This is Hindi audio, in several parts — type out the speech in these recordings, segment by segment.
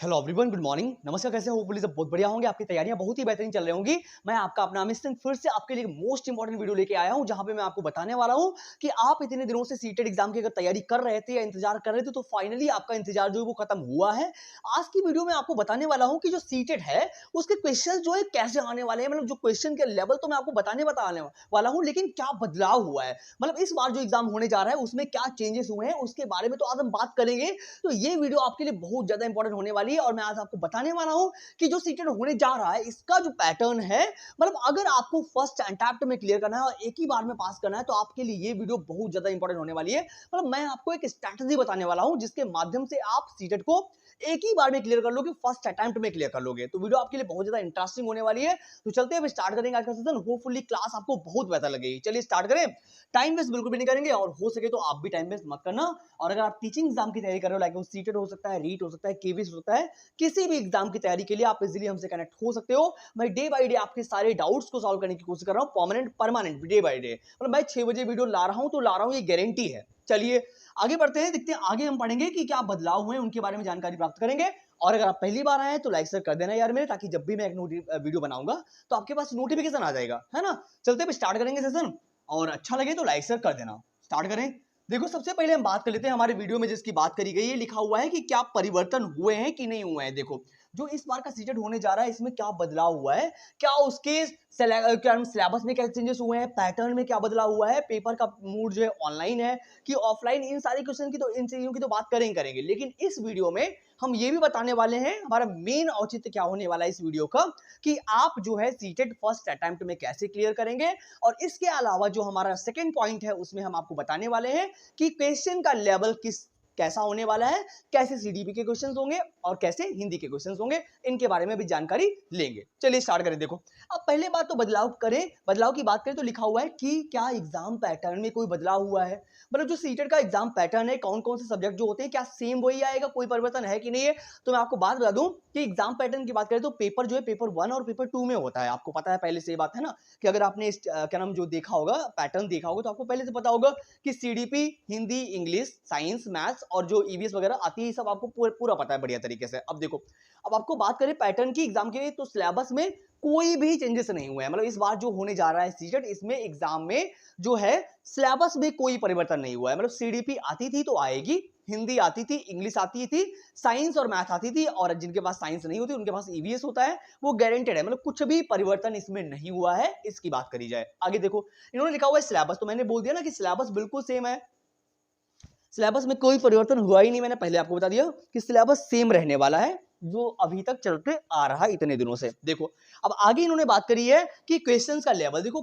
हेलो एवरीवन, गुड मॉर्निंग, नमस्कार। कैसे हो? होपफुली सब बहुत बढ़िया होंगे। आपकी तैयारियां बहुत ही बेहतरीन चल रही होंगी। मैं आपका अपना अमित सिंह फिर से आपके लिए मोस्ट इंपॉर्टेंट वीडियो लेके आया हूं, जहां पे मैं आपको बताने वाला हूं कि आप इतने दिनों से सीटेट एग्जाम की अगर तैयारी कर रहे थे या इंतजार कर रहे थे, तो फाइनली आपका इंतजार जो है वो खत्म हुआ है। आज की वीडियो में आपको बताने वाला हूं कि जो सीटेट है उसके क्वेश्चन जो है कैसे आने वाले हैं। मतलब जो क्वेश्चन के लेवल तो मैं आपको बताने वाला हूँ, लेकिन क्या बदलाव हुआ है, मतलब इस बार जो एग्जाम होने जा रहा है उसमें क्या चेंजेस हुए हैं, उसके बारे में तो आज हम बात करेंगे। तो ये वीडियो आपके लिए बहुत ज्यादा इंपॉर्टेंट होने वाली है और मैं आज आपको बताने वाला हूं कि जो सीटेट होने जा रहा है इसका जो पैटर्न है, मतलब अगर आपको फर्स्ट अटेम्प्ट में क्लियर करना है और एक ही बार में पास करना है तो आपके लिए ये वीडियो बहुत ज्यादा इंपॉर्टेंट होने वाली है। मतलब मैं आपको एक स्ट्रैटेजी बताने वाला हूं जिसके माध्यम से आप सीटेट को एक ही बार में क्लियर कर लोगे, फर्स्ट अटेम्प्ट में क्लियर कर लोगे। तो वीडियो आपके लिए बहुत ज्यादा इंटरेस्टिंग होने वाली है। तो चलते हैं, स्टार्ट करेंगे आज का सेशन। होपफुली क्लास आपको बहुत बेहतर लगेगी। चलिए स्टार्ट करें। टाइम वेस्ट बिल्कुल भी नहीं करेंगे और हो सके तो आप भी टाइम वेस्ट मत करना। और अगर आप टीचिंग एग्जाम की तैयारी कर रहे हो, लाइक वो सीटेट हो सकता है, रीट हो सकता है, केवीएस हो सकता है, किसी भी एग्जाम की तैयारी के लिए आप इजीली हमसे कनेक्ट हो सकते हो। मैं डे बाय डे आपके सारे डाउट्स को सॉल्व करने की कोशिश कर रहा हूं, permanent permanent day by day. मतलब मैं 6 बजे वीडियो ला रहा हूं तो ला रहा हूं, ये गारंटी है। चलिए आगे बढ़ते हैं, देखते हैं आगे हम पढ़ेंगे कि क्या बदलाव हुए, उनके बारे में जानकारी प्राप्त करेंगे। और अगर आप पहली बार आए हैं तो लाइक शेयर कर देना यार मेरे, ताकि जब भी मैं एक वीडियो बनाऊंगा तो आपके पास नोटिफिकेशन आ जाएगा, है ना। चलते हैं, स्टार्ट करेंगे सेशन। और अच्छा लगे तो लाइक शेयर कर देना। स्टार्ट करें। देखो, सबसे पहले हम बात कर लेते हैं हमारे वीडियो में जिसकी बात करी गई है, लिखा हुआ है कि क्या परिवर्तन हुए हैं कि नहीं हुए हैं। देखो, जो इस बार का सीटेट होने जा रहा है इसमें क्या बदलाव हुआ है, क्या उसके सिलेबस में क्या चेंजेस हुए हैं, पैटर्न में क्या बदलाव हुआ है, पेपर का मूड जो है ऑनलाइन है कि ऑफलाइन, इन सारी क्वेश्चन की तो, इन चीजों की तो बात करेंगे। लेकिन इस वीडियो में हम ये भी बताने वाले हैं, हमारा मेन औचित्य क्या होने वाला है इस वीडियो का, कि आप जो है सीटेट फर्स्ट अटेम्प्ट में कैसे क्लियर करेंगे। और इसके अलावा जो हमारा सेकंड पॉइंट है उसमें हम आपको बताने वाले हैं कि क्वेश्चन का लेवल कैसा होने वाला है, कैसे सीडीपी के क्वेश्चंस होंगे और कैसे हिंदी के क्वेश्चंस होंगे, इनके बारे में भी जानकारी लेंगे। चलिए स्टार्ट करें। देखो, अब पहले बात तो बदलाव की बात करें तो लिखा हुआ है कि क्या एग्जाम पैटर्न में कोई बदलाव हुआ है। मतलब जो सीटेट का एग्जाम पैटर्न है, कौन कौन से सब्जेक्ट जो होते हैं, क्या सेम वही आएगा, कोई परिवर्तन है कि नहीं है। तो मैं आपको बात बता दूं कि एग्जाम पैटर्न की बात करें तो पेपर जो है पेपर 1 और पेपर 2 में होता है। आपको पता है पहले से ये बात, है ना, कि अगर आपने क्या नाम जो देखा होगा, पैटर्न देखा होगा, तो आपको पहले से पता होगा कि CDP, Hindi, English, science, maths और जो ईवीएस वगैरह आती है, ये सब आपको पूरा पता है बढ़िया तरीके से। अब देखो, अब आपको बात करें पैटर्न की एग्जाम के, तो सिलेबस में कोई भी चेंजेस नहीं हुए हैं। मतलब इस बार जो होने जा रहा है सीटेट, इसमें एग्जाम में जो है सिलेबस में कोई परिवर्तन नहीं हुआ है। मतलब सीडीपी आती थी तो आएगी, हिंदी आती थी, इंग्लिश आती थी, साइंस और मैथ आती थी, और जिनके पास साइंस नहीं होती उनके पास ईवीएस होता है, वो गारंटेड है। मतलब कुछ भी परिवर्तन इसमें नहीं हुआ है। इसकी बात करी जाए आगे, देखो इन्होंने लिखा हुआ है सिलेबस, तो मैंने बोल दिया ना कि सिलेबस बिल्कुल सेम है, सिलेबस में कोई परिवर्तन हुआ ही नहीं। मैंने पहले आपको बता दिया कि सिलेबस सेम रहने वाला है, जो अभी तक चलते आ रहा है इतने दिनों से। देखो, अब आगे इन्होंने बात करी है कि क्वेश्चंस का लेवल। देखो,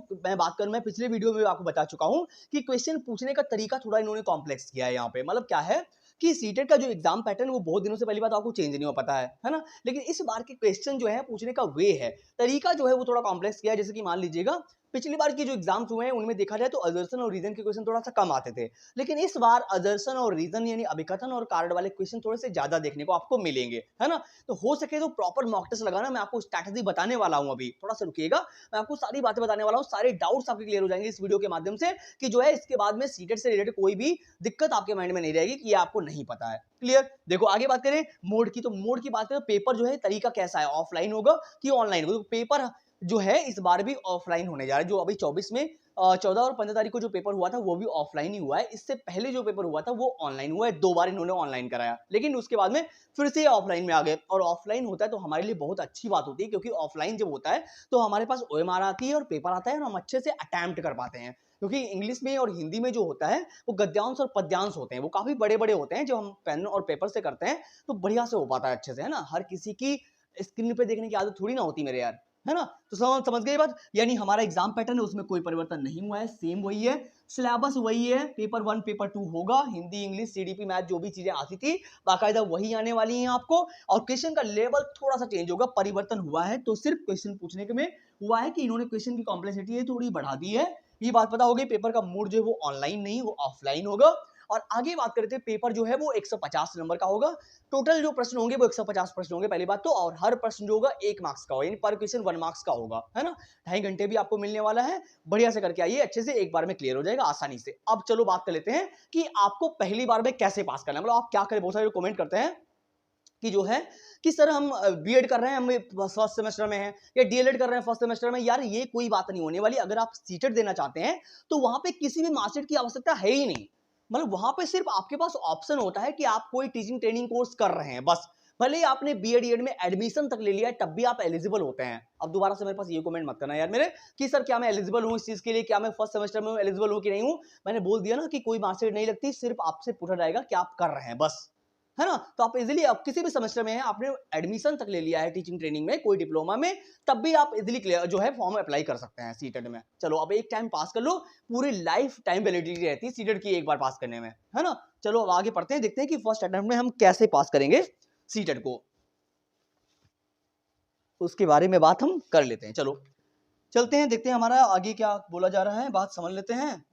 मैं पिछले वीडियो में आपको बता चुका हूं कि क्वेश्चन पूछने का तरीका थोड़ा इन्होंने कॉम्प्लेक्स किया है यहाँ पे। मतलब क्या है कि सीटेट का जो एग्जाम पैटर्न, वो बहुत दिनों से, पहली बात आपको चेंज नहीं हो पता है ना। लेकिन इस बार के क्वेश्चन जो है पूछने का वे है, तरीका जो है वो थोड़ा कॉम्प्लेक्स किया है। जैसे कि मान लीजिएगा, पिछली बार की जो एग्जाम्स हुए हैं उनमें देखा जाए तो असर्शन और रीजन के क्वेश्चन थोड़ा सा कम आते थे, लेकिन इस बार असर्शन और रीजन यानी अभिकथन और कार्ड वाले क्वेश्चन थोड़े से ज्यादा देखने को आपको मिलेंगे, है ना। तो हो सके तो प्रॉपर मॉक टेस्ट लगाना। मैं आपको स्ट्रैटेजी बताने वाला हूं, अभी थोड़ा सा रुकिएगा, मैं आपको सारी बातें बताने वाला हूं, सारे डाउट्स आपके क्लियर हो जाएंगे इस वीडियो के माध्यम से, कि जो है इसके बाद में सीटेट से रिलेटेड कोई भी दिक्कत आपके माइंड में नहीं रहेगी कि ये आपको नहीं पता है। क्लियर। देखो आगे बात करें मोड की, तो मोड की बात करें, पेपर जो है तरीका कैसा है, ऑफलाइन होगा कि ऑनलाइन होगा। तो पेपर जो है इस बार भी ऑफलाइन होने जा रहा है। जो अभी 24 में 14 और 15 तारीख को जो पेपर हुआ था वो भी ऑफलाइन ही हुआ है। इससे पहले जो पेपर हुआ था वो ऑनलाइन हुआ है, 2 बार इन्होंने ऑनलाइन कराया, लेकिन उसके बाद में फिर से ऑफलाइन में आ गए। और ऑफलाइन होता है तो हमारे लिए बहुत अच्छी बात होती है, क्योंकि ऑफलाइन जब होता है तो हमारे पास ओएमआर आती है और पेपर आता है और हम अच्छे से अटेम्प्ट कर पाते हैं। क्योंकि इंग्लिश में और हिंदी में जो होता है वो गद्यांश और पद्यांश होते हैं, वो काफी बड़े बड़े होते हैं। जब हम पेन और पेपर से करते हैं तो बढ़िया से हो पाता है अच्छे से, है ना। हर किसी की स्क्रीन पे देखने की आदत थोड़ी ना होती मेरे यार, है ना। तो समझ गए बात। यानी हमारा एग्जाम पैटर्न है उसमें कोई परिवर्तन नहीं हुआ है, सेम वही है, सिलेबस वही है, पेपर 1 पेपर 2 होगा, हिंदी, इंग्लिश, सीडीपी, मैथ, जो भी चीजें आती थी बाकायदा वही आने वाली हैं आपको। और क्वेश्चन का लेवल थोड़ा सा चेंज होगा। परिवर्तन हुआ है तो सिर्फ क्वेश्चन पूछने के में हुआ है कि इन्होंने क्वेश्चन की कॉम्प्लेक्सिटी थोड़ी बढ़ा दी है। ये बात पता होगी। पेपर का मोड जो है वो ऑनलाइन नहीं, वो ऑफलाइन होगा। और आगे बात करते हैं, पेपर जो है वो 150 नंबर का होगा। टोटल जो प्रश्न होंगे वो 150 प्रश्न होंगे, पहली बात तो। और हर प्रश्न जो होगा 1 मार्क्स का होगा, यानी पर क्वेश्चन 1 मार्क्स का होगा, है ना। 2.5 घंटे भी आपको मिलने वाला है। बढ़िया से करके आइए, अच्छे से एक बार में क्लियर हो जाएगा आसानी से। अब चलो बात कर लेते हैं कि आपको पहली बार में कैसे पास करना है। मतलब आप क्या करें, बहुत सारे कमेंट करते हैं कि जो है कि सर हम बीएड कर रहे हैं, हम फर्स्ट सेमेस्टर में हैं, या डीएलएड कर रहे हैं फर्स्ट सेमेस्टर में, यार ये कोई बात नहीं होने वाली। अगर आप सीटेट देना चाहते हैं तो वहां पे किसी भी मार्कशीट की आवश्यकता है ही नहीं। मतलब वहां पे सिर्फ आपके पास ऑप्शन होता है कि आप कोई टीचिंग ट्रेनिंग कोर्स कर रहे हैं बस। भले ही आपने बीएड ईएड में एडमिशन तक ले लिया है तब भी आप एलिजिबल होते हैं। अब दोबारा से मेरे पास ये कमेंट मत करना यार मेरे कि सर क्या मैं एलिजिबल हूं इस चीज के लिए, क्या मैं फर्स्ट सेमेस्टर में एलिजिबल हूं कि नहीं हूं। मैंने बोल दिया ना कि कोई मार्कशीट नहीं लगती, सिर्फ आपसे पूछा जाएगा कि आप कर रहे हैं बस, है ना। तो आप इजीली आप किसी भी सेमेस्टर में हैं, आपने एडमिशन तक ले लिया है टीचिंग ट्रेनिंग में कोई डिप्लोमा में, तब भी आप इजीली क्लियर जो है फॉर्म अप्लाई कर सकते हैं सीटेट में। चलो अब एक टाइम पास कर लो, पूरी लाइफ टाइम वैलिडिटी रहती है सीटेट की एक बार पास करने में, है ना। चलो अब आगे पढ़ते हैं, देखते हैं कि फर्स्ट अटेम्प्ट में हम कैसे पास करेंगे सीटेट को, उसके बारे में बात हम कर लेते हैं। चलो चलते हैं, देखते हैं हमारा आगे क्या बोला जा रहा है, बात समझ लेते हैं।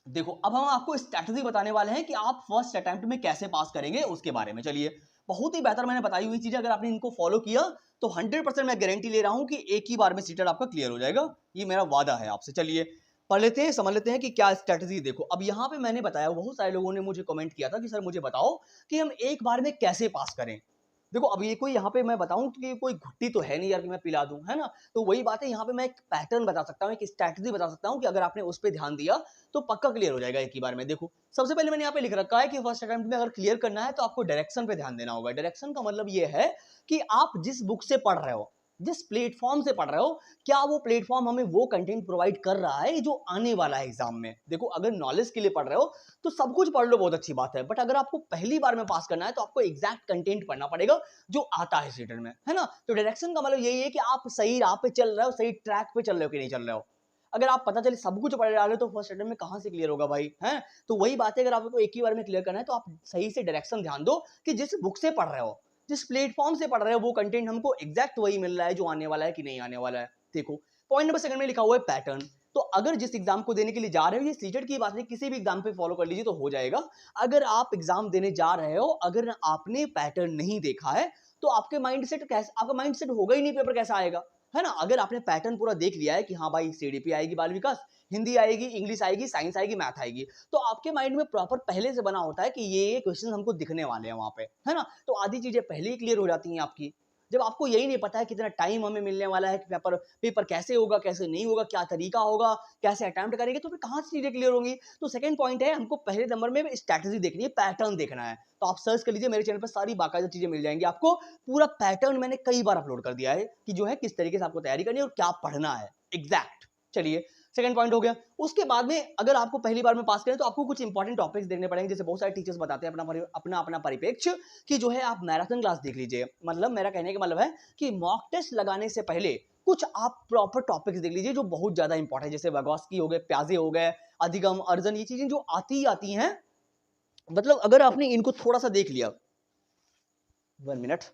देखो अब हम आपको स्ट्रैटेजी बताने वाले हैं कि आप फर्स्ट अटेम्प्ट में कैसे पास करेंगे उसके बारे में। चलिए बहुत ही बेहतर मैंने बताई हुई चीजें, अगर आपने इनको फॉलो किया तो 100% मैं गारंटी ले रहा हूं कि एक ही बार में सीटेट आपका क्लियर हो जाएगा, ये मेरा वादा है आपसे। चलिए पढ़ लेते हैं, समझ लेते हैं कि क्या स्ट्रैटेजी। देखो अब यहाँ पे मैंने बताया, बहुत सारे लोगों ने मुझे कमेंट किया था कि सर मुझे बताओ कि हम एक बार में कैसे पास करें। देखो अब ये कोई यहाँ पे मैं बताऊं कि कोई घुट्टी तो है नहीं यार कि मैं पिला दूं, है ना। तो वही बात है, यहाँ पे मैं एक पैटर्न बता सकता हूँ, एक स्ट्रैटेजी बता सकता हूँ कि अगर आपने उस पर ध्यान दिया तो पक्का क्लियर हो जाएगा एक ही बार में। देखो सबसे पहले मैंने यहाँ पे लिख रखा है कि फर्स्ट अटेम्प्ट में अगर क्लियर करना है तो आपको डायरेक्शन पे ध्यान देना होगा। डायरेक्शन का मतलब ये है कि आप जिस बुक से पढ़ रहे हो, जिस प्लेटफॉर्म से पढ़ रहे हो, क्या वो प्लेटफॉर्म हमें वो कंटेंट प्रोवाइड कर रहा है जो आने वाला है एग्जाम में। देखो अगर नॉलेज के लिए पढ़ रहे हो तो सब कुछ पढ़ लो, बहुत अच्छी बात है, बट अगर आपको पहली बार में पास करना है तो आपको एग्जैक्ट कंटेंट पढ़ना पड़ेगा जो आता है सीटेट में, है ना। तो डायरेक्शन का मतलब यही है कि आप सही राह पे चल रहे हो, सही ट्रैक पे चल रहे हो कि नहीं चल रहे हो। अगर आप पता चले सब कुछ पढ़ रहे हो तो फर्स्ट अटेम्प्ट में कहां से क्लियर होगा भाई, है। तो वही बात है, अगर आपको एक ही बार में क्लियर करना है तो आप सही से डायरेक्शन ध्यान दो कि जिस बुक से पढ़ रहे हो, जिस प्लेटफॉर्म से पढ़ रहे हो, वो कंटेंट हमको एग्जैक्ट वही मिल रहा है जो आने वाला है कि नहीं आने वाला है। देखो पॉइंट नंबर सेकंड में लिखा हुआ है पैटर्न। तो अगर जिस एग्जाम को देने के लिए जा रहे हो, ये सीटेट की बात नहीं, किसी भी एग्जाम पे फॉलो कर लीजिए तो हो जाएगा। अगर आप एग्जाम देने जा रहे हो, अगर आपने पैटर्न नहीं देखा है तो आपके माइंडसेट कैसे, आपका माइंडसेट होगा ही नहीं, पेपर कैसा आएगा, है ना। अगर आपने पैटर्न पूरा देख लिया है कि हाँ भाई सीडीपी आएगी, बाल विकास, हिंदी आएगी, इंग्लिश आएगी, साइंस आएगी, मैथ आएगी, तो आपके माइंड में प्रॉपर पहले से बना होता है कि ये क्वेश्चन हमको दिखने वाले हैं वहां पे, है ना। तो आधी चीजें पहले ही क्लियर हो जाती हैं आपकी। जब आपको यही नहीं पता है कितना टाइम हमें मिलने वाला है, कि पेपर कैसे होगा, कैसे नहीं होगा, क्या तरीका होगा, कैसे अटेम्प्ट करेंगे, तो फिर कहाँ से चीजें क्लियर होंगी। तो सेकंड पॉइंट है, हमको पहले नंबर में स्ट्रैटेजी देखनी है, पैटर्न देखना है। तो आप सर्च कर लीजिए, मेरे चैनल पर सारी बाकायदा चीजें मिल जाएंगी आपको। पूरा पैटर्न मैंने कई बार अपलोड कर दिया है कि जो है किस तरीके से आपको तैयारी करनी है और क्या पढ़ना है एग्जैक्ट। चलिए सेकंड पॉइंट हो गया। उसके बाद में अगर आपको पहली बार में पास करें तो आपको कुछ इंपॉर्टेंट टॉपिक्स देखने पड़ेंगे, जैसे बहुत सारे टीचर्स बताते हैं अपना अपना परिप्रेक्ष्य कि जो है आप मैराथन क्लास देख लीजिए। मतलब मेरा कहने का मतलब है कि मॉक टेस्ट लगाने से पहले कुछ आप प्रॉपर टॉपिक्स देख लीजिए जो बहुत ज्यादा इंपॉर्टेंट है, जैसे वागोस्की हो गए, प्याजे हो गए, अधिगम, अर्जन, ये चीजें जो आती ही आती हैं। मतलब अगर आपने इनको थोड़ा सा देख लिया, 1 मिनट,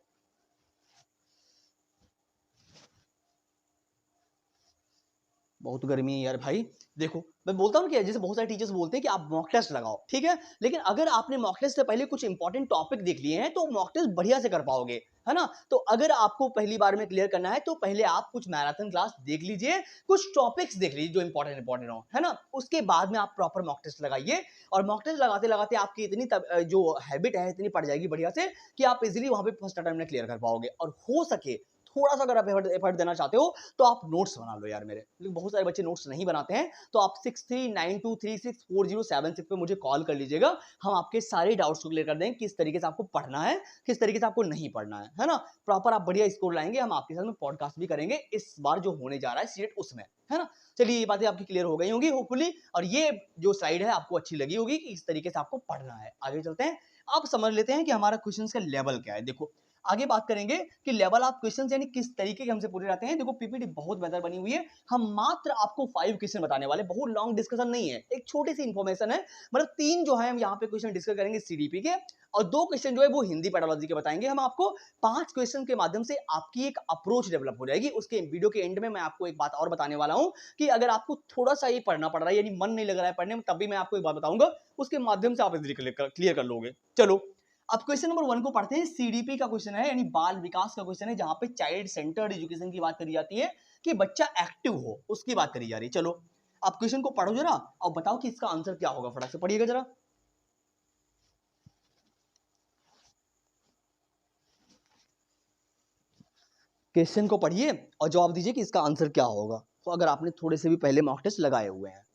बहुत गर्मी है यार भाई। देखो मैं बोलता हूँ कि जैसे बहुत सारे टीचर्स बोलते हैं कि आप मॉक टेस्ट लगाओ, ठीक है, लेकिन अगर आपने मॉक टेस्ट से पहले कुछ इंपॉर्टेंट टॉपिक देख लिए हैं तो मॉक टेस्ट बढ़िया से कर पाओगे, है ना। तो अगर आपको पहली बार में क्लियर करना है तो पहले आप कुछ मैराथन क्लास देख लीजिए, कुछ टॉपिक्स देख लीजिए जो इंपॉर्टेंट हो, है ना। उसके बाद में आप प्रॉपर मॉक टेस्ट लगाइए, और मॉक टेस्ट लगाते लगाते आपकी इतनी जो हैबिट है इतनी पड़ जाएगी बढ़िया से कि आप इजिली वहां पे फर्स्ट अटेम्प्ट में क्लियर कर पाओगे। और हो सके थोड़ा सा अगर आप एफर्ट देना चाहते हो तो आप नोट्स बना लो यार मेरे, लेकिन बहुत सारे बच्चे नोट्स नहीं बनाते हैं। तो आप 6392364076 पे मुझे कॉल कर लीजिएगा, हम आपके सारे डाउट्स को क्लियर कर देंगे, किस तरीके से आपको पढ़ना है, किस तरीके से आपको नहीं पढ़ना है ना। प्रॉपर आप बढ़िया स्कोर लाएंगे, हम आपके साथ में पॉडकास्ट भी करेंगे इस बार जो होने जा रहा है सीटेट उसमें, है ना। चलिए ये बातें आपकी क्लियर हो गई होंगी होपफुली, और ये जो स्लाइड है आपको अच्छी लगी होगी कि इस तरीके से आपको पढ़ना है। आगे चलते हैं, आप समझ लेते हैं कि हमारा क्वेश्चन का लेवल क्या है। देखो आगे बात करेंगे कि लेवल ऑफ क्वेश्चन यानी किस तरीके के हमसे पूछे जाते हैं। देखो पीपीटी बहुत बेहतर बनी हुई है, हम मात्र आपको 5 क्वेश्चन बताने वाले, बहुत लॉन्ग डिस्कशन नहीं है, एक छोटी सी इंफॉर्मेशन है। मतलब 3 जो है हम यहाँ पे क्वेश्चन डिस्कस करेंगे सीडीपी के, और 2 क्वेश्चन जो है वो हिंदी पेडोलॉजी के बताएंगे हम आपको। 5 क्वेश्चन के माध्यम से आपकी एक अप्रोच डेवलप हो जाएगी। उसके वीडियो के एंड में मैं आपको एक बात और बताने वाला हूं कि अगर आपको थोड़ा सा ये पढ़ना पड़ रहा है यानी मन नहीं लग रहा है पढ़ने में, तब भी मैं आपको एक बात बताऊंगा, उसके माध्यम से आप इजीली क्लियर कर लोगे। चलो अब क्वेश्चन नंबर 1 को पढ़ते हैं। सीडीपी का क्वेश्चन है यानी बाल विकास का क्वेश्चन है, जहां पे चाइल्ड सेंटर्ड एजुकेशन की बात करी जाती है कि बच्चा एक्टिव हो, उसकी बात करी जा रही है। चलो आप क्वेश्चन को पढ़ो जरा और बताओ कि इसका आंसर क्या होगा, फटाक से पढ़िएगा जरा। क्वेश्चन को पढ़िए और जवाब दीजिए कि इसका आंसर क्या होगा, तो अगर आपने थोड़े से भी पहले मॉक टेस्ट लगाए हुए हैं।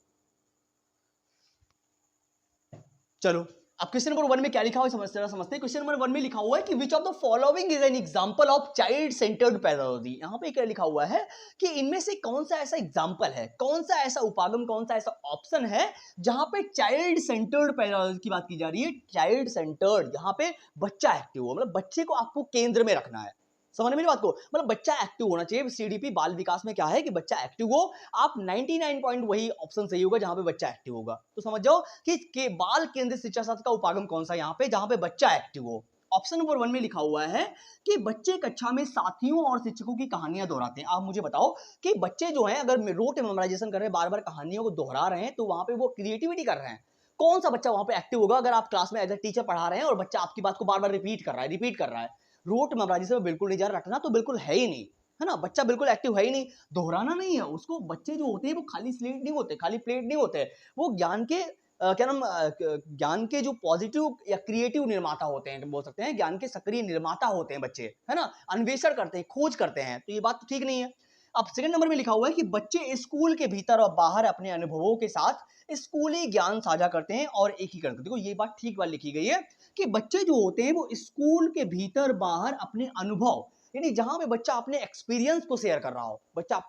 चलो अब क्वेश्चन नंबर 1 में क्या लिखा हुआ है समझते हैं। क्वेश्चन नंबर 1 में लिखा हुआ है कि which of the following is an example of child centred pedagogy. यहां पे क्या लिखा हुआ है कि इनमें से कौन सा ऐसा एग्जांपल है, कौन सा ऐसा उपागम, कौन सा ऐसा ऑप्शन है जहां पे चाइल्ड सेंटर्ड पेडागोजी की बात की जा रही है। चाइल्ड सेंटर्ड, यहां पे बच्चा एक्टिव हो, मतलब बच्चे को आपको केंद्र में रखना है। समझ मेरी बात को, मतलब बच्चा एक्टिव होना चाहिए। सीडीपी बाल विकास में क्या है कि बच्चा एक्टिव हो। आप 99 पॉइंट वही ऑप्शन सही होगा जहां पे बच्चा एक्टिव होगा। तो समझ जाओ कि बाल केंद्रित शिक्षा शास्त्र का उपागम कौन सा यहाँ पे, जहां पे बच्चा एक्टिव हो। ऑप्शन नंबर 1 में लिखा हुआ है कि बच्चे कक्षा में साथियों और शिक्षकों की कहानियां दोहराते हैं। आप मुझे बताओ कि बच्चे जो हैं अगर रोट मेमोराइजेशन कर रहे हैं, बार बार कहानियों को दोहरा रहे हैं, तो वहां पे वो क्रिएटिविटी कर रहे हैं। कौन सा बच्चा वहां पे एक्टिव होगा अगर आप क्लास में एज ए टीचर पढ़ा रहे हैं और बच्चा आपकी बात को बार बार रिपीट कर रहा है। रोट मेमोराइजेशन में बिल्कुल नहीं जा रहा, रटना तो बिल्कुल है ही नहीं, है ना। बच्चा बिल्कुल एक्टिव है ही नहीं, दोहराना नहीं है उसको। बच्चे जो होते हैं वो खाली स्लेट नहीं होते, खाली प्लेट नहीं होते, वो ज्ञान के ज्ञान के जो पॉजिटिव या क्रिएटिव निर्माता होते हैं, बोल सकते हैं ज्ञान के सक्रिय निर्माता होते हैं बच्चे, है ना। अन्वेषण करते हैं, खोज करते हैं, तो ये बात तो ठीक नहीं है। अब सेकंड नंबर में लिखा हुआ है कि बच्चे स्कूल के भीतर और बाहर अपने अनुभवों के साथ स्कूली ज्ञान साझा करते हैं और एकीकरण करते हैं। देखो ये बात ठीक बात लिखी गई है कि बच्चे जो होते हैं वो स्कूल के भीतर बाहर अपने अनुभव, यानी जहां पे बच्चा अपने एक्सपीरियंस को शेयर कर रहा हो, बच्चा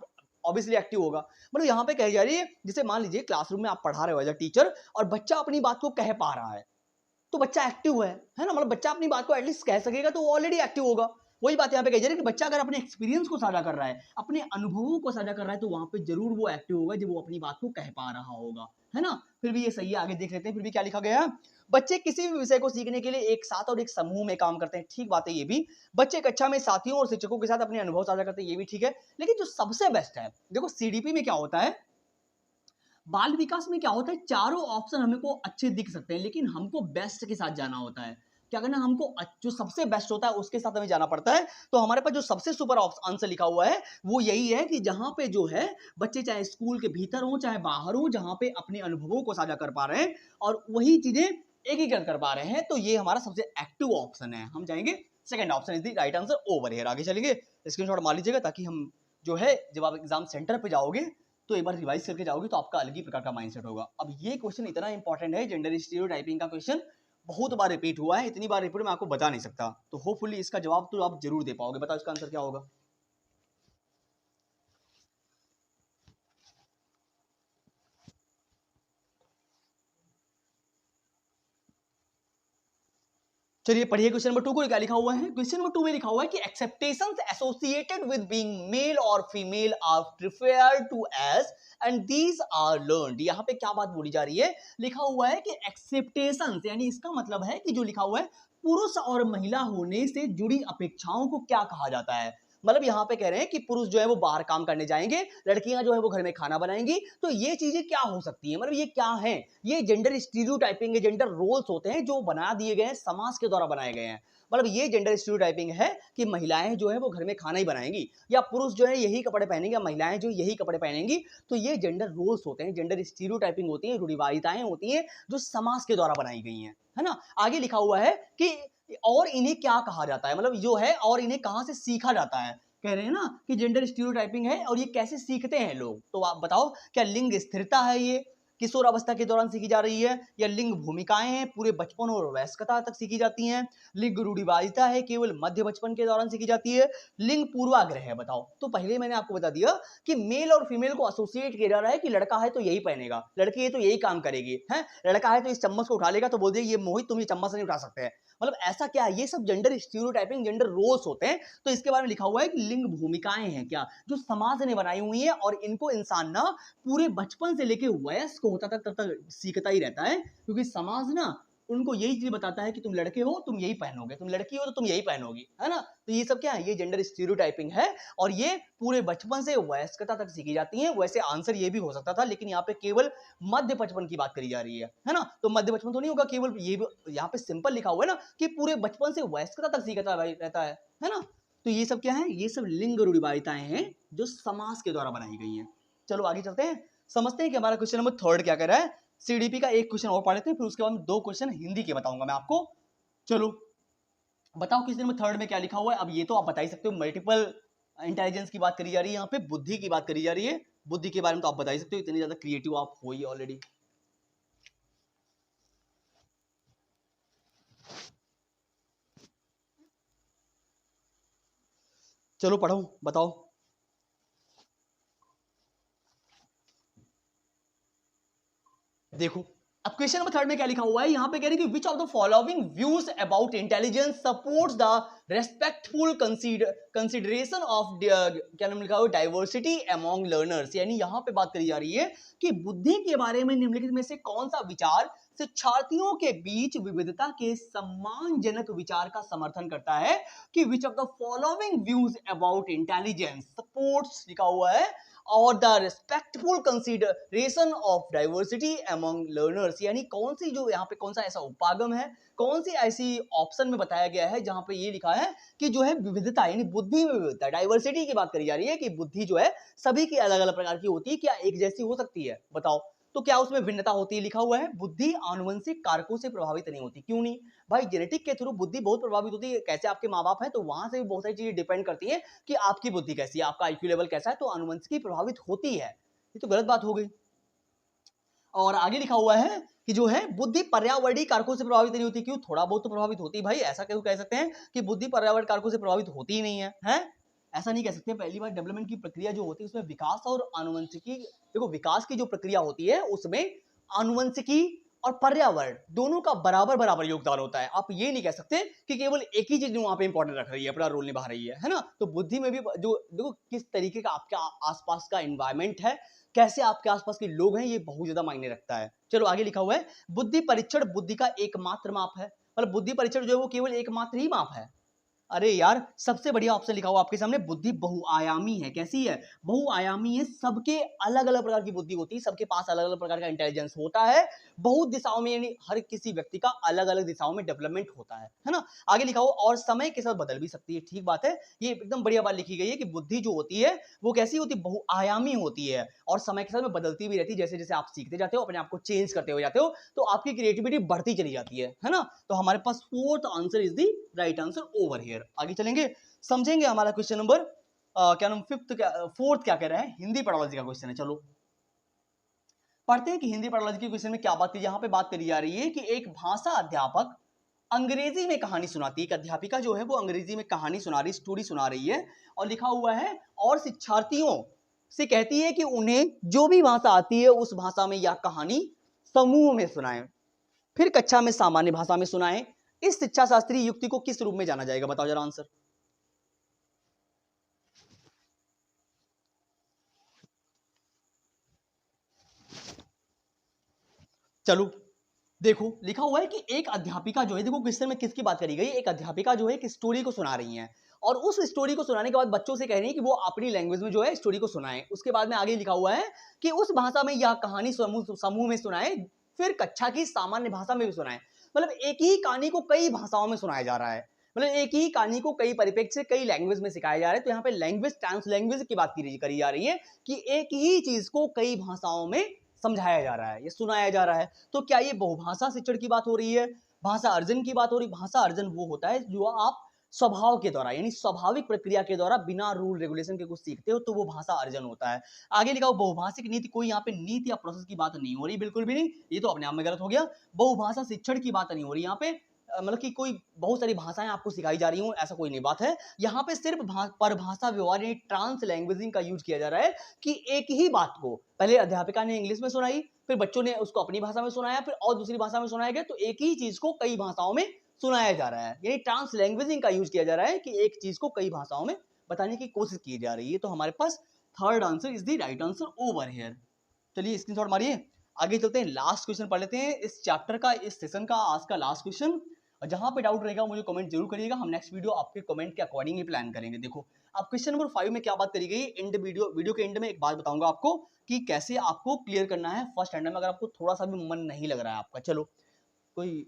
ऑब्वियसली एक्टिव होगा। मतलब यहाँ पे कही जा रही है, जैसे मान लीजिए क्लासरूम में आप पढ़ा रहे हो एज अ टीचर और बच्चा अपनी बात को कह पा रहा है, तो बच्चा एक्टिव है ना। मतलब बच्चा अपनी बात को एटलीस्ट कह सकेगा तो वो ऑलरेडी एक्टिव होगा। वही बात यहाँ पे कही जा रही है कि बच्चा अगर अपने एक्सपीरियंस को साझा कर रहा है, अपने अनुभवों को साझा कर रहा है, तो वहां पे जरूर वो एक्टिव होगा जब वो अपनी बात को कह पा रहा होगा, है ना। फिर भी ये सही है, आगे देख लेते हैं फिर भी क्या लिखा गया है। बच्चे किसी भी विषय को सीखने के लिए एक साथ और एक समूह में काम करते हैं, ठीक बात है ये भी। बच्चे कक्षा में साथियों और शिक्षकों के साथ अपने अनुभव साझा करते हैं, ये भी ठीक है। लेकिन जो सबसे बेस्ट है, देखो सीडीपी में क्या होता है, बाल विकास में क्या होता है, चारों ऑप्शन हमको अच्छे दिख सकते हैं, लेकिन हमको बेस्ट के साथ जाना होता है। क्या करना, हमको जो सबसे बेस्ट होता है उसके साथ हमें जाना पड़ता है। तो हमारे पास जो सबसे सुपर आंसर लिखा हुआ है वो यही है कि जहां पे जो है बच्चे चाहे स्कूल के भीतर हो चाहे बाहर हो, जहां पे अपने अनुभवों को साझा कर पा रहे हैं और वही चीजें एकीकृत कर पा रहे हैं, तो ये हमारा सबसे एक्टिव ऑप्शन है। हम जाएंगे second option is the right answer over here. आगे चलेंगे, स्क्रीनशॉट मार लीजिएगा ताकि हम जो है जब आप एग्जाम सेंटर पे जाओगे तो एक बार रिवाइज करके जाओगे तो आपका अलग ही प्रकार का माइंडसेट होगा। अब ये क्वेश्चन इतना इंपॉर्टेंट है, जेंडर स्टीरियोटाइपिंग का क्वेश्चन बहुत बार रिपीट हुआ है, इतनी बार रिपीट मैं आपको बता नहीं सकता, तो होपफुली इसका जवाब तो आप जरूर दे पाओगे। बताओ इसका आंसर क्या होगा। चलिए पढ़िए क्वेश्चन नंबर 2 को क्या लिखा हुआ है। क्वेश्चन नंबर 2 में लिखा हुआ है कि expectations associated with being male और female are preferred to age and these are learned. यहाँ पे क्या बात बोली जा रही है, लिखा हुआ है कि एक्सेप्टेशंस, यानी इसका मतलब है कि जो लिखा हुआ है पुरुष और महिला होने से जुड़ी अपेक्षाओं को क्या कहा जाता है। मतलब यहाँ पे कह रहे हैं कि पुरुष जो है वो बाहर काम करने जाएंगे, लड़कियां जो है वो घर में खाना बनाएंगी, तो ये चीजें क्या हो सकती है, मतलब ये क्या है, ये जेंडर स्टीरियोटाइपिंग है, जेंडर रोल्स होते हैं जो बना दिए गए हैं, समाज के द्वारा बनाए गए हैं। मतलब ये जेंडर स्टीरियोटाइपिंग है कि महिलाएं जो है वो घर में खाना ही बनाएंगी, या पुरुष जो है यही कपड़े पहनेंगे, या महिलाएं जो यही कपड़े पहनेंगी। तो ये जेंडर रोल्स होते हैं, जेंडर स्टीरियोटाइपिंग होती है, रूढ़िवादिताएं होती हैं जो समाज के द्वारा बनाई गई हैं, है ना। आगे लिखा हुआ है कि और इन्हें क्या कहा जाता है, मतलब जो है और इन्हें कहां से सीखा जाता है। कह रहे हैं ना कि जेंडर स्टीरियोटाइपिंग है और ये कैसे सीखते हैं लोग, तो आप बताओ क्या लिंग स्थिरता है, ये किशोर अवस्था के दौरान सीखी जा रही है, या लिंग भूमिकाएं हैं पूरे बचपन और वयस्कता तक सीखी जाती हैं, लिंग रूढ़िवादिता है केवल मध्य बचपन के दौरान सीखी जाती है, लिंग पूर्वाग्रह है। बताओ, तो पहले मैंने आपको बता दिया कि मेल और फीमेल को एसोसिएट किया जा रहा है कि लड़का है तो यही पहनेगा, लड़की है तो यही काम करेगी, है लड़का है तो इस चम्मच को उठा लेगा तो बोल देगा ये मोहित तुम ये चम्मच नहीं उठा सकते हैं। मतलब ऐसा क्या है, ये सब जेंडर स्टीरियोटाइपिंग, जेंडर रोल्स होते हैं। तो इसके बारे में लिखा हुआ है कि लिंग भूमिकाएं हैं क्या जो समाज ने बनाई हुई है, और इनको इंसान ना पूरे बचपन से लेके वयस्क होता तक तब तक सीखता ही रहता है, क्योंकि समाज ना उनको यही चीज बताता है कि तुम लड़के हो तुम यही पहनोगे, तुम लड़की हो तो तुम यही पहनोगी, है ना। तो ये सब क्या है, ये जेंडर स्टीरियोटाइपिंग है और ये पूरे बचपन से वयस्कता तक सीखी जाती है। वैसे आंसर ये भी हो सकता था, लेकिन यहाँ पे केवल मध्य बचपन की बात करी जा रही है ना। तो मध्य बचपन तो नहीं होगा, केवल ये यहाँ पे सिंपल लिखा हुआ है ना कि पूरे बचपन से वयस्कता तक सीखता रहता है ना। तो ये सब क्या है, ये सब लिंग रूढ़िवादिताएं हैं जो समाज के द्वारा बनाई गई हैं। चलो आगे चलते हैं, समझते हैं कि हमारा क्वेश्चन नंबर 3 क्या कर रहा है। सीडीपी का एक क्वेश्चन और पढ़ लेते हैं, फिर उसके बाद 2 क्वेश्चन हिंदी के बताऊंगा मैं आपको। चलो बताओ क्वेश्चन नंबर 3 में क्या लिखा हुआ है। अब ये तो आप बता ही सकते हो, मल्टीपल इंटेलिजेंस की बात करी जा रही है, यहाँ पे बुद्धि की बात करी जा रही है। बुद्धि के बारे में तो आप बता ही सकते हो, इतनी ज्यादा क्रिएटिव आप हो ही ऑलरेडी। चलो पढ़ो, बताओ। देखो अब क्वेश्चन नंबर 3 में क्या लिखा हुआ है, यहां पे कह रहे हैं कि which of the following views about intelligence supports the respectful consideration of क्या नाम लिखा हुआ, डाइवर्सिटी अमॉन्ग लर्नर्स। यानी यहां पे बात करी जा रही है कि बुद्धि के बारे में निम्नलिखित में से कौन सा विचार शिक्षार्थियों के बीच विविधता के सम्मानजनक विचार का समर्थन करता है, कि which of the following views about intelligence supports लिखा हुआ है और the respectful consideration of diversity among learners. यानी कौन सी जो यहाँ पे कौन सा ऐसा उपागम है, कौन सी ऐसी ऑप्शन में बताया गया है जहां पे ये लिखा है कि जो है विविधता, यानी बुद्धि में विविधता, डाइवर्सिटी की बात करी जा रही है कि बुद्धि जो है सभी की अलग अलग प्रकार की होती है, क्या एक जैसी हो सकती है, बताओ। तो क्या उसमें भिन्नता होती है, लिखा हुआ है बुद्धि आनुवंशिक कारकों से प्रभावित नहीं होती। क्यों नहीं भाई, जेनेटिक के थ्रू बुद्धि बहुत प्रभावित होती है। कैसे आपके माँ बाप हैं तो वहां से भी बहुत सारी चीजें डिपेंड करती है कि आपकी बुद्धि कैसी है, आपका आईक्यू लेवल कैसा है, तो आनुवंशिकी प्रभावित होती है। ये तो गलत बात हो गई। और आगे लिखा हुआ है कि जो है बुद्धि पर्यावरणीय कारकों से प्रभावित नहीं होती। क्यों, थोड़ा बहुत तो प्रभावित होती है भाई, ऐसा क्यों कह सकते हैं कि बुद्धि पर्यावरण कारकों से प्रभावित होती ही नहीं है, हैं? ऐसा नहीं कह सकते। पहली बार डेवलपमेंट की प्रक्रिया जो होती है उसमें विकास और आनुवंशिकी, देखो विकास की जो प्रक्रिया होती है उसमें आनुवंशिकी और पर्यावरण दोनों का बराबर बराबर योगदान होता है। आप ये नहीं कह सकते कि केवल एक ही चीज वहां पे इंपॉर्टेंट रख रही है, अपना रोल निभा रही है ना। तो बुद्धि में भी जो देखो किस तरीके का आपके आसपास का एनवायरमेंट है, कैसे आपके आसपास के लोग हैं, ये बहुत ज्यादा मायने रखता है। चलो आगे लिखा हुआ है बुद्धि परीक्षण बुद्धि का एकमात्र माप है। मतलब बुद्धि परीक्षण जो है वो केवल एकमात्र ही माप है। अरे यार सबसे बढ़िया ऑप्शन लिखा हुआ आपके सामने, बुद्धि बहुआयामी है। कैसी है, बहुआयामी है। सबके अलग अलग प्रकार की बुद्धि होती है, सबके पास अलग अलग प्रकार का इंटेलिजेंस होता है, बहुत दिशाओं में, यानी हर किसी व्यक्ति का अलग अलग दिशाओं में डेवलपमेंट होता है ना। आगे लिखा हुआ और समय के साथ बदल भी सकती है। ठीक बात है, ये एकदम बढ़िया बात लिखी गई है कि बुद्धि जो होती है वो कैसी होती है, बहुआयामी होती है और समय के साथ में बदलती भी रहती है। जैसे जैसे आप सीखते जाते हो, अपने आप को चेंज करते हो जाते हो, तो आपकी क्रिएटिविटी बढ़ती चली जाती है ना। तो हमारे पास fourth answer is the right answer over here. आगे चलेंगे, समझेंगे हमारा क्वेश्चन नंबर क्या नाम फोर्थ क्या कह रहा है, हिंदी पैडोलॉजी का क्वेश्चन है। चलो पढ़ते हैं कि हिंदी पैडोलॉजी के क्वेश्चन में क्या बात की। यहाँ पे बात करी जा रही है कि एक भाषा अध्यापक अंग्रेजी में कहानी सुनाती है। एक अध्यापिका जो है वो अंग्रेजी में कहानी सुना रही, स्टोरी सुना रही है, और लिखा हुआ है और शिक्षार्थियों से कहती है कि उन्हें जो भी भाषा आती है उस भाषा में यह कहानी समूह में सुनाएं, फिर कक्षा में सामान्य भाषा में सुनाएं। इस शिक्षा शास्त्रीय युक्ति को किस रूप में जाना जाएगा, बताओ जरा आंसर। चलो देखो लिखा हुआ है कि एक अध्यापिका जो है, देखो क्वेश्चन में किसकी बात करी गई, एक अध्यापिका जो है एक स्टोरी को सुना रही हैं, और उस स्टोरी को सुनाने के बाद बच्चों से कह रही है कि वो अपनी लैंग्वेज में जो है स्टोरी को सुनाएं। उसके बाद में आगे लिखा हुआ है कि उस भाषा में यह कहानी समूह में सुनाएं, फिर कक्षा की सामान्य भाषा में भी सुनाएं। मतलब एक ही कहानी को कई भाषाओं में सुनाया जा रहा है, मतलब एक ही कहानी को कई परिप्रेक्ष्य से कई लैंग्वेज में सिखाया जा रहा है। तो यहाँ पे लैंग्वेज ट्रांस लैंग्वेज की बात करी जा रही है कि एक ही चीज को कई भाषाओं में समझाया जा रहा है, ये सुनाया जा रहा है। तो क्या ये बहुभाषा शिक्षण की बात हो रही है, भाषा अर्जन की बात हो रही। भाषा अर्जन वो होता है जो आप स्वभाव के द्वारा, यानी स्वाभाविक प्रक्रिया के द्वारा बिना रूल रेगुलेशन के कुछ सीखते हो, तो वो भाषा अर्जन होता है। आगे लिखा बहुभाषिक नीति, कोई यहाँ पे नीति या प्रोसेस की बात नहीं हो रही, बिल्कुल भी नहीं, ये तो अपने आप में गलत हो गया। बहुभाषा शिक्षण की बात नहीं हो रही यहाँ पे, मतलब कि कोई बहुत सारी भाषाएं आपको सिखाई जा रही हूँ, ऐसा कोई नहीं बात है। यहाँ पे सिर्फ परभाषा व्यवहार यानी ट्रांस लैंग्वेजिंग का यूज किया जा रहा है कि एक ही बात को पहले अध्यापिका ने इंग्लिश में सुनाई, फिर बच्चों ने उसको अपनी भाषा में सुनाया, फिर और दूसरी भाषा में सुनाया गया, तो एक ही चीज को कई भाषाओं में सुनाया जा रहा है, यानी ट्रांस लैंग्वेजिंग का यूज किया जा रहा है कि एक चीज को कई भाषाओं में बताने की कोशिश की जा रही है। तो हमारे पास third answer is the right answer over here. चलिए स्क्रीनशॉट मारिए, आगे चलते हैं, लास्ट क्वेश्चन पढ़ लेते हैं इस चैप्टर का, इस सेशन का, आज का लास्ट क्वेश्चन। और जहां पे डाउट रहेगा मुझे कमेंट जरूर करिएगा, हम नेक्स्ट वीडियो आपके कमेंट के अकॉर्डिंग ही प्लान करेंगे। देखो अब क्वेश्चन नंबर 5 में क्या बात करी गई, एंड वीडियो के एंड में एक बात बताऊंगा आपको कि कैसे आपको क्लियर करना है फर्स्ट स्टैंडर्ड में, अगर आपको थोड़ा सा भी मन नहीं लग रहा है आपका। चलो कोई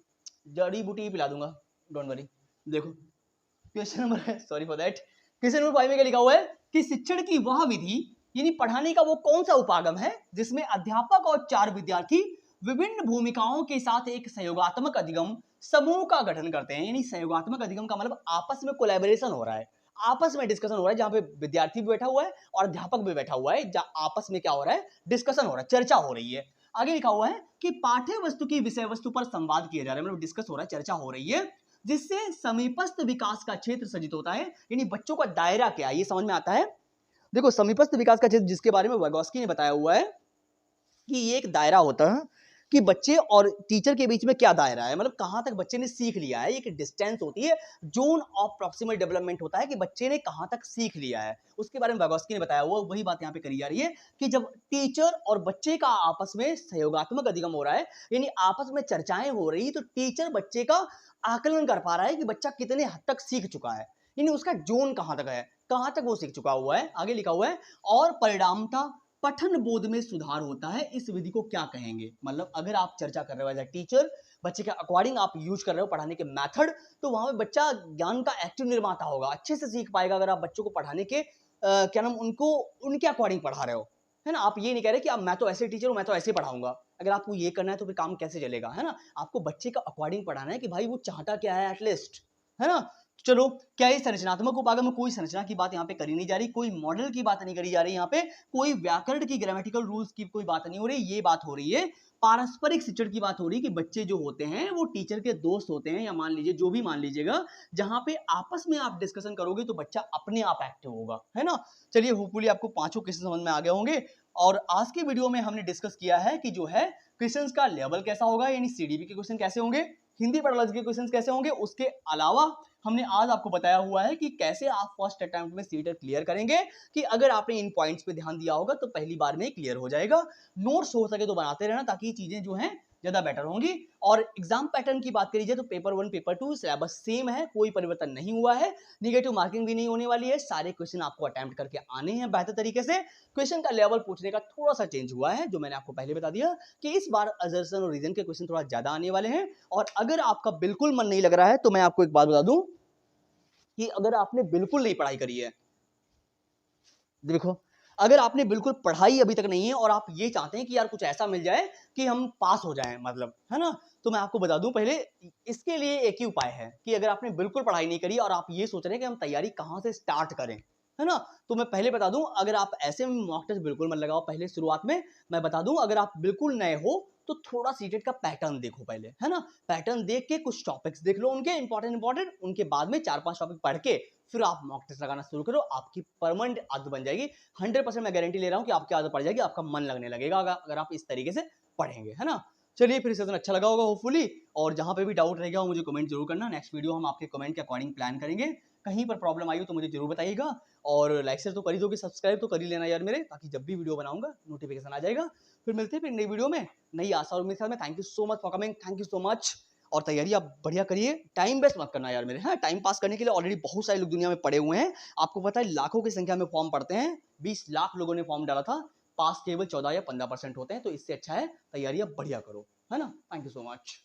जड़ी बूटी पिला दूंगा, डोंट वरी। देखो question number sorry for that, question number 5 में क्या लिखा हुआ है कि शिक्षण की वह विधि यानी पढ़ाने का वो कौन सा उपागम है जिसमें अध्यापक और 4 विद्यार्थी विभिन्न भूमिकाओं के साथ एक सहयोगात्मक अधिगम समूह का गठन करते हैं। यानी सहयोगात्मक अधिगम का मतलब आपस में कोलैबोरेशन हो रहा है, आपस में डिस्कशन हो रहा है, जहां पे विद्यार्थी भी बैठा हुआ है और अध्यापक भी बैठा हुआ है, जहां आपस में क्या हो रहा है, डिस्कशन हो रहा है, चर्चा हो रही है। आगे लिखा हुआ है कि पाठ्य वस्तु की विषय वस्तु पर संवाद किया जा रहा है, मतलब डिस्कस हो रहा है, चर्चा हो रही है, जिससे समीपस्थ विकास का क्षेत्र सृजित होता है। यानी बच्चों का दायरा क्या है, ये समझ में आता है। देखो, समीपस्थ विकास का क्षेत्र जिसके बारे में वाइगोस्की ने बताया हुआ है कि ये एक दायरा होता है कि बच्चे और टीचर के बीच में क्या दायरा है, मतलब कहां तक बच्चे ने सीख लिया है। एक डिस्टेंस होती है, जोन ऑफ प्रॉक्सिमल डेवलपमेंट होता है कि बच्चे ने कहां तक सीख लिया है, उसके बारे में वाइगोस्की ने बताया हुआ। वही बात यहां पे करी जा रही है कि जब टीचर और बच्चे का आपस में सहयोगात्मक अधिगम हो रहा है, यानी आपस में चर्चाएं हो रही, तो टीचर बच्चे का आकलन कर पा रहा है कि बच्चा कितने हद तक सीख चुका है, यानी उसका जोन कहां तक है, कहां तक वो सीख चुका हुआ है। आगे लिखा हुआ है, और परिणामता पठन बोध में सुधार होता है। इस विधि को क्या कहेंगे, मतलब अगर आप चर्चा कर रहे हो एज अ टीचर, बच्चे के अकॉर्डिंग आप यूज कर रहे हो पढ़ाने के मेथड, तो वहां पे बच्चा ज्ञान का एक्टिव निर्माता होगा, अच्छे से सीख पाएगा अगर आप बच्चों को पढ़ाने के क्या नाम, उनको उनके अकॉर्डिंग पढ़ा रहे हो, है ना। आप ये नहीं कह रहे कि अब मैं तो ऐसे टीचर हूं, मैं तो ऐसे पढ़ाऊंगा। अगर आपको ये करना है तो फिर काम कैसे चलेगा, है ना। आपको बच्चे का अकॉर्डिंग पढ़ाना है कि भाई वो चाहता क्या है एटलीस्ट, है ना। चलो, क्या ये संरचनात्मक उपागम में कोई संरचना की बात यहाँ पे करी नहीं जा रही, कोई मॉडल की बात नहीं करी जा रही, यहाँ पे कोई व्याकरण की ग्रामेटिकल रूल्स की कोई बात नहीं हो रही। ये बात हो रही है पारस्परिक शिक्षण की बात हो रही है कि बच्चे जो होते हैं वो टीचर के दोस्त होते हैं, या मान लीजिए जो भी मान लीजिएगा, जहां पे आपस में आप डिस्कशन करोगे तो बच्चा अपने आप एक्टिव होगा, है ना। चलिए, होपफुली आपको पांचों क्वेश्चन समझ में आ गए होंगे। और आज के वीडियो में हमने डिस्कस किया है कि जो है क्वेश्चंस का लेवल कैसा होगा, यानी सीडीपी के क्वेश्चन कैसे होंगे, हिंदी पैडोलॉजी के क्वेश्चंस कैसे होंगे। उसके अलावा हमने आज आपको बताया हुआ है कि कैसे आप फर्स्ट अटेम्प्ट में सीटेट क्लियर करेंगे, कि अगर आपने इन पॉइंट्स पे ध्यान दिया होगा तो पहली बार में क्लियर हो जाएगा। नोट्स हो सके तो बनाते रहना, ताकि चीजें जो हैं ज्यादा बेटर होंगी। और एग्जाम पैटर्न की बात करी जाए तो पेपर 1 पेपर 2 सिलेबस सेम है, कोई परिवर्तन नहीं हुआ है, निगेटिव मार्किंग भी नहीं होने वाली है, सारे क्वेश्चन आपको अटेम्प्ट करके आने हैं बेहतर तरीके से। क्वेश्चन का लेवल पूछने का थोड़ा सा चेंज हुआ है, जो मैंने आपको पहले बता दिया कि इस बार असर्शन और रीजन के क्वेश्चन थोड़ा ज्यादा आने वाले हैं। और अगर आपका बिल्कुल मन नहीं लग रहा है तो मैं आपको एक बात बता दूं कि अगर आपने बिल्कुल नहीं पढ़ाई करी है, देखो, अगर आपने बिल्कुल पढ़ाई अभी तक नहीं है और आप ये चाहते हैं कि यार कुछ ऐसा मिल जाए कि हम पास हो जाएं, मतलब, है ना, तो मैं आपको बता दूं पहले, इसके लिए एक ही उपाय है कि अगर आपने बिल्कुल पढ़ाई नहीं करी और आप ये सोच रहे हैं कि हम तैयारी कहां से स्टार्ट करें, है ना, तो मैं पहले बता दूं, अगर आप ऐसे में मॉक टेस्ट बिल्कुल मत लगाओ पहले शुरुआत में। मैं बता दूं, अगर आप बिल्कुल नए हो तो थोड़ा सीटेट का पैटर्न देखो पहले, है ना। पैटर्न देख के कुछ टॉपिक्स देख लो उनके इंपॉर्टेंट, उनके बाद में 4-5 टॉपिक पढ़ के फिर आप मॉक टेस्ट लगाना शुरू करो, आपकी परमानेंट आदत बन जाएगी। 100% मैं गारंटी ले रहा हूं कि आपकी आदत पड़ जाएगी, आपका मन लगने लगेगा अगर आप इस तरीके से पढ़ेंगे, है ना। चलिए, फिर सेशन अच्छा लगा होगा होपफुली, और जहां पे भी डाउट रह गया हो मुझे कमेंट जरूर करना। नेक्स्ट वीडियो हम आपके कमेंट के अकॉर्डिंग प्लान करेंगे। कहीं पर प्रॉब्लम आई हो तो मुझे जरूर बताइएगा, और लाइक शेयर तो कर ही दोगे, सब्सक्राइब तो कर ही लेना यार मेरे, ताकि जब भी वीडियो बनाऊंगा नोटिफिकेशन आ जाएगा। फिर मिलते हैं फिर नई वीडियो में, नई आशा और उम्मीद के साथ में। Thank you so much for coming, thank you so much. और तैयारी आप बढ़िया करिए, टाइम वेस्ट मत करना यार मेरे, हाँ, टाइम पास करने के लिए ऑलरेडी बहुत सारे लोग दुनिया में पड़े हुए हैं। आपको पता है लाखों की संख्या में फॉर्म पड़ते हैं, 20 लाख लोगों ने फॉर्म डाला था, पास केवल 14 या 15% होते हैं, तो इससे अच्छा है तैयारी आप बढ़िया करो, है ना। Thank you so much.